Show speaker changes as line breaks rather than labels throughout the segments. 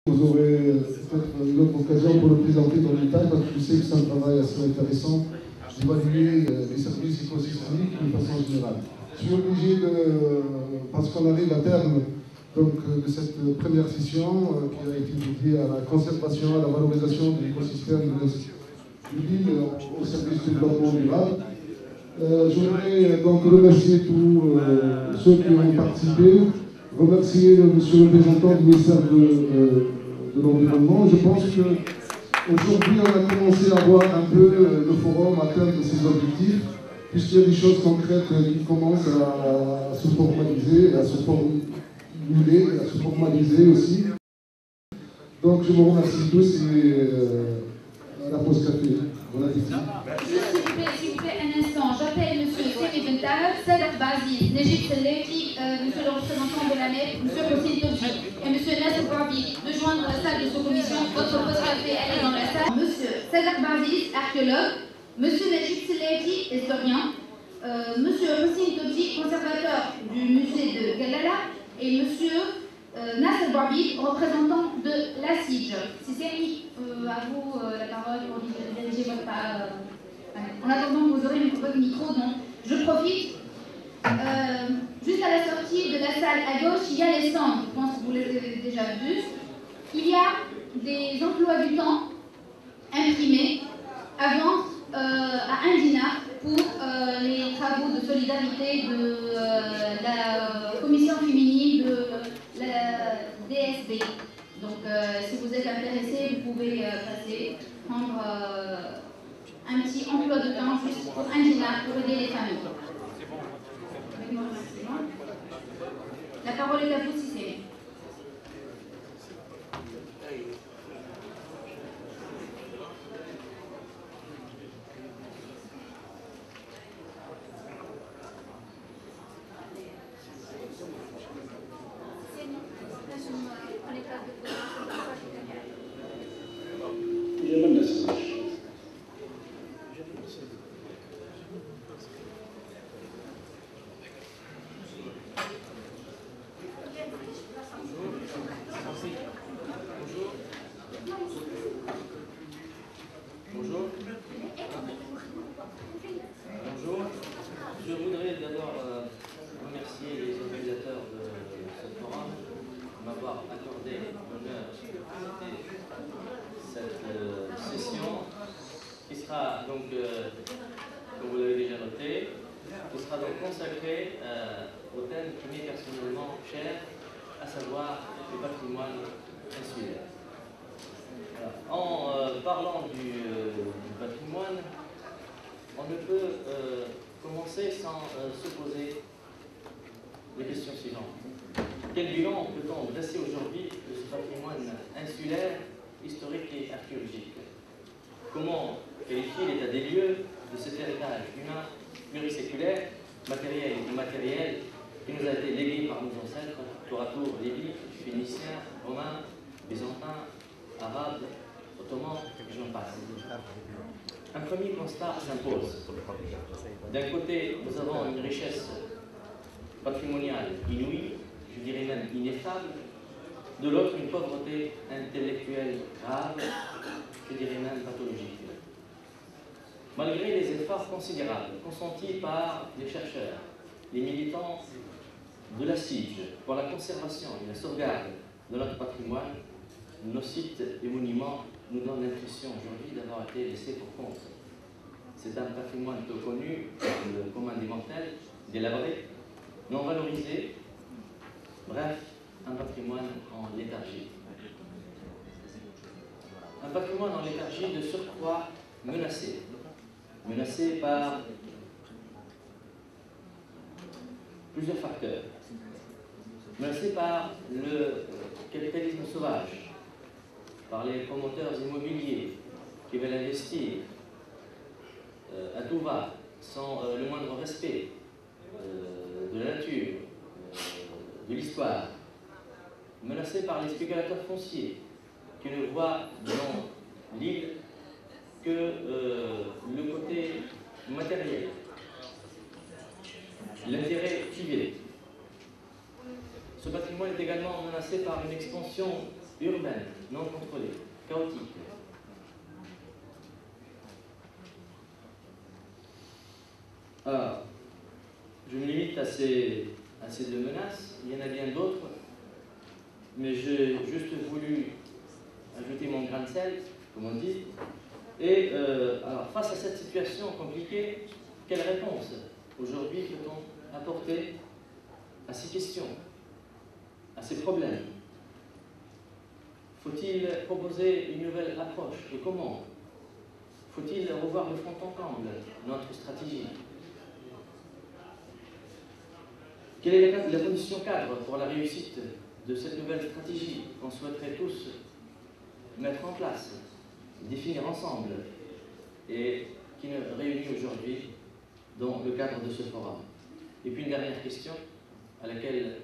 Vous aurez peut-être une autre occasion pour le présenter dans le détail, parce que je sais que c'est un travail assez intéressant d'évaluer les services écosystémiques de façon générale. Je suis obligé parce qu'on arrive à terme donc, de cette première session qui a été dédiée à la conservation, à la valorisation de l'écosystème de l'île au service du développement durable. Je voudrais donc remercier tous ceux qui ont participé, remercier monsieur le représentant du ministère de l'Environnement. Je pense qu'aujourd'hui, on a commencé à voir un peu le forum atteindre ses objectifs, puisqu'il y a des choses concrètes qui commencent à se formaliser, à se formuler, à se formaliser aussi. Donc je vous remercie tous et à la pause café. Bon appétit.
S'il vous plaît, un instant. J'appelle M. Semi Bentahar, Sadak Bazi, Nejib Seleti, M. le représentant de la MEP, M. Hossein Tobji et M. Nasser Babi de joindre la salle de sous-commission. Votre pause café, elle est dans la salle. M. Sadak Bazi, archéologue, M. Nejib Seleti, historien, M. Hossein Tobji, conservateur du musée de Galala, et M. Nasser Babi, représentant de la SIDJ. Si c'est à vous la parole pour diriger votre parole. En attendant que vous aurez votre micro, donc je profite. Juste à la sortie de la salle à gauche, il y a les stands. Je pense que vous les avez déjà vus. Il y a des emplois du temps imprimés à vendre à 1 dinar pour les travaux de solidarité de la commission féminine de la DSB. Donc, si vous êtes intéressé, vous pouvez passer, prendre un petit emploi de temps juste pour 1 dinar pour aider les familles. La parole est à vous, si c'est.
Je voudrais d'abord remercier les organisateurs de ce forum de m'avoir accordé l'honneur de cette session qui sera donc, comme vous l'avez déjà noté, qui sera donc consacrée au thème qui m'est personnellement cher, à savoir le patrimoine insulaire. En parlant du patrimoine, on ne peut commencer sans se poser les questions suivantes. Quel bilan peut-on dresser aujourd'hui de ce patrimoine insulaire, historique et archéologique? Comment qualifier l'état des lieux de cet héritage humain, pluriséculaire, matériel et immatériel, qui nous a été légué par nos ancêtres, tour à tour libyques, phéniciens, romains, byzantins, arabes, ottomans, et j'en passe. Un premier constat s'impose. D'un côté, nous avons une richesse patrimoniale inouïe, je dirais même ineffable. De l'autre, une pauvreté intellectuelle grave, je dirais même pathologique. Malgré les efforts considérables consentis par les chercheurs, les militants de la SIDJ pour la conservation et la sauvegarde de notre patrimoine, nos sites et monuments nous donnent l'impression aujourd'hui d'avoir été laissés pour compte. C'est un patrimoine peu connu, le commun des mortels, délabré, non valorisé, bref, un patrimoine en léthargie. Un patrimoine en léthargie de surcroît menacé. Menacé par plusieurs facteurs. Menacé par le capitalisme sauvage, par les promoteurs immobiliers qui veulent investir à tout va, sans le moindre respect de la nature, de l'histoire, menacé par les spéculateurs fonciers qui ne voient dans l'île que le côté matériel, l'intérêt privé. Ce patrimoine est également menacé par une expansion urbaine, non contrôlée, chaotique. Alors, je me limite à ces deux menaces, il y en a bien d'autres, mais j'ai juste voulu ajouter mon grain de sel, comme on dit. Et alors, face à cette situation compliquée, quelle réponse aujourd'hui peut-on apporter à ces questions, à ces problèmes? Faut-il proposer une nouvelle approche et comment? Faut-il revoir de fond en comble notre stratégie? Quelle est la condition cadre pour la réussite de cette nouvelle stratégie qu'on souhaiterait tous mettre en place, définir ensemble et qui nous réunit aujourd'hui dans le cadre de ce forum? Et puis une dernière question à laquelle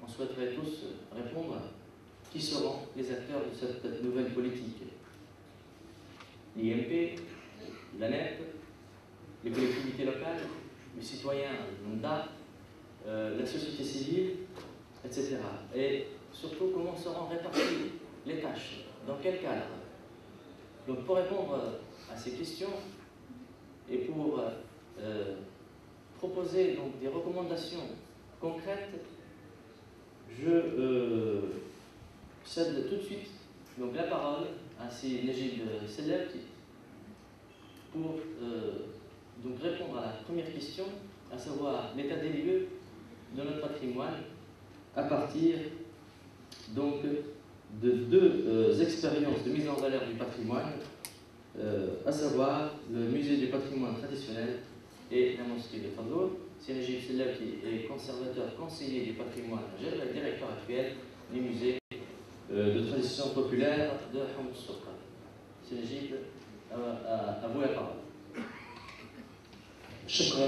on souhaiterait tous répondre: qui seront les acteurs de cette nouvelle politique? L'IMP, l'ANEP, les collectivités locales, les citoyens lambda, la société civile, etc. Et surtout, comment seront réparties les tâches? Dans quel cadre? Donc, pour répondre à ces questions et pour proposer donc, des recommandations concrètes, je cède tout de suite donc, la parole à Najib Selleb pour donc, répondre à la première question, à savoir l'état des lieux de notre patrimoine à partir donc, de deux expériences de mise en valeur du patrimoine, à savoir le musée du patrimoine traditionnel et la mosquée de Fadlour. C'est Najib Selleb qui est conservateur conseiller du patrimoine et directeur actuel du musée de tradition populaire de Hamoud Soukra. C'est Najib, à vous la parole.
شكرا.